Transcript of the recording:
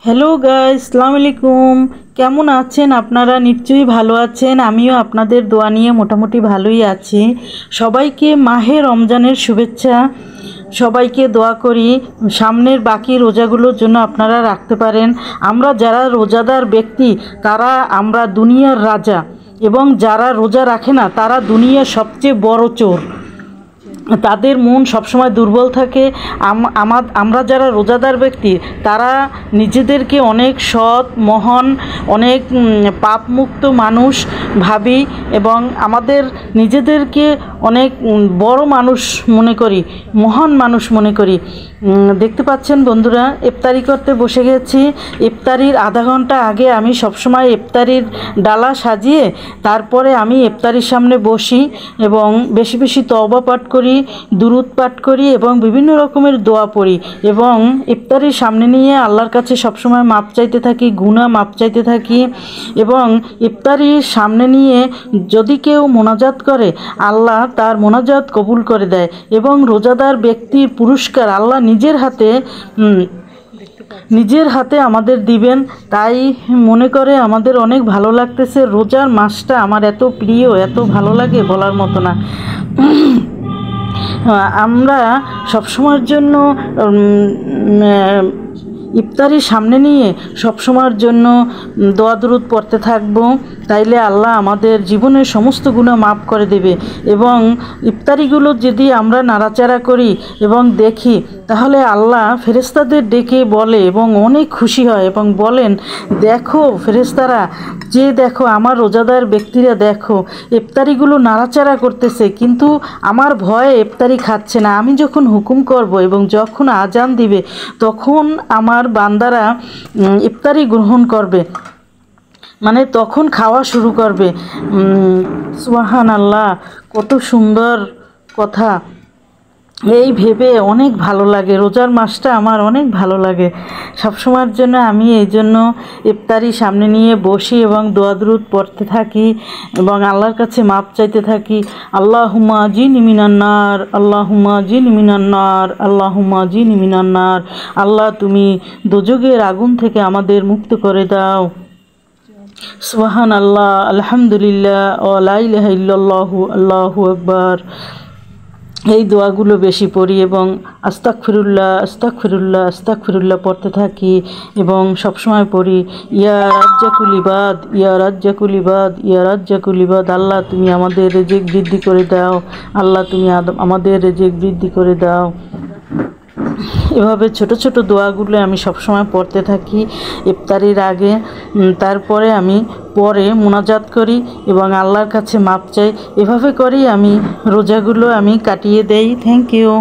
Hello guys, আসসালামু আলাইকুম। কেমন আছেন আপনারা? নিশ্চয়ই ভালো আছেন। আমিও আপনাদের দোয়া নিয়ে মোটামুটি ভালোই আছি। সবাইকে মাহে রমজানের শুভেচ্ছা। সবাইকে দোয়া করি সামনের বাকি রোজাগুলোর জন্য আপনারা রাখতে পারেন। আমরা যারা রোজাদার ব্যক্তি আমরা দুনিয়ার রাজা, এবং যারা রোজা রাখে না তারা দুনিয়ার সবচেয়ে বড় চোর। তাদের মন সবসময় দুর্বল থাকে। আমরা যারা রোজাদার ব্যক্তি তারা নিজেদেরকে অনেক সৎ, মহান, অনেক পাপমুক্ত মানুষ ভাবি, এবং আমাদের নিজেদেরকে অনেক বড় মানুষ মনে করি, মহান মানুষ মনে করি। দেখতে পাচ্ছেন বন্ধুরা, ইফতারি করতে বসে গেছি। ইফতারির আধা ঘন্টা আগে আমি সবসময় ইফতারির ডালা সাজিয়ে তারপরে আমি ইফতারির সামনে বসি এবং বেশি বেশি তওবা পাঠ করি, দুরুদ পাঠ করি এবং বিভিন্ন রকমের দোয়া পড়ি, এবং ইফতারির সামনে নিয়ে আল্লাহর কাছে সবসময় মাপ চাইতে থাকি, গুনাহ মাপ চাইতে থাকি। এবং ইফতারির সামনে নিয়ে যদি কেউ মোনাজাত করে, আল্লাহ তার মোনাজাত কবুল করে দেয়, এবং রোজাদার ব্যক্তির পুরস্কার আল্লাহ নিজের হাতে আমাদের দিবেন। তাই মনে করে আমাদের অনেক ভালো লাগতেছে। রোজার মাসটা আমার এত প্রিয়, এত ভালো লাগে বলার মতো না। আমরা সবসময়ের জন্য ইফতারির সামনে নিয়ে সবসময়ের জন্য দোয়া দুরুদ পড়তে থাকব, তাইলে আল্লাহ আমাদের জীবনের সমস্ত গুনাহ মাফ করে দেবে। এবং ইফতারিগুলো যদি আমরা নাড়াচাড়া করি এবং দেখি, তাহলে আল্লাহ ফেরেশতাদের ডেকে বলে এবং অনেক খুশি হয় এবং বলেন, দেখো ফেরেশতারা, যে দেখো আমার রোজাদার ব্যক্তিরা দেখো ইফতারিগুলো নাড়াচাড়া করতেছে, কিন্তু আমার ভয়ে ইফতারি খাচ্ছে না। আমি যখন হুকুম করব এবং যখন আজান দিবে, তখন আমার বান্দারা ইফতারি গ্রহণ করবে, মানে তখন খাওয়া শুরু করবে। সুবহানাল্লাহ, কত সুন্দর কথা। এই ভেবে অনেক ভালো লাগে। রোজার মাসটা আমার অনেক ভালো লাগে। সবসময়ের জন্য আমি এই জন্য ইফতারি সামনে নিয়ে বসি এবং দোয়া দুরুদ পড়তে থাকি এবং আল্লাহর কাছে মাপ চাইতে থাকি। আল্লাহুম্মা আজিনি মিনান নার, আল্লাহুম্মা আজিনি মিনান নার, আল্লাহুম্মা আজিনি মিনান নার। আল্লাহ, তুমি দোজখের আগুন থেকে আমাদের মুক্ত করে দাও। সুবহানাল্লাহ, আলহামদুলিল্লাহ, ওয়া লা ইলাহা ইল্লাল্লাহু, আল্লাহু আকবার। এই দোয়াগুলো বেশি পড়ি এবং আস্তাগফিরুল্লাহ, আস্তাগফিরুল্লাহ, আস্তাগফিরুল্লাহ পড়তে থাকি এবং সবসময় পড়ি, ইয়া রাজ্জাকুল ইবাদ, ইয়া রাজ্জাকুল ইবাদ, ইয়া রাজ্জাকুল ইবাদ। আল্লাহ, তুমি আমাদের রিজিক বৃদ্ধি করে দাও, আল্লাহ তুমি আমাদের রিজিক বৃদ্ধি করে দাও। এভাবে ছোট ছোট দোয়াগুলো আমি সবসময় পড়তে থাকি ইফতারির আগে। তারপরে আমি পরে মোনাজাত করি এবং আল্লাহর কাছে মাপ চাই। এভাবে করেই আমি রোজাগুলো কাটিয়ে দেই। Thank you.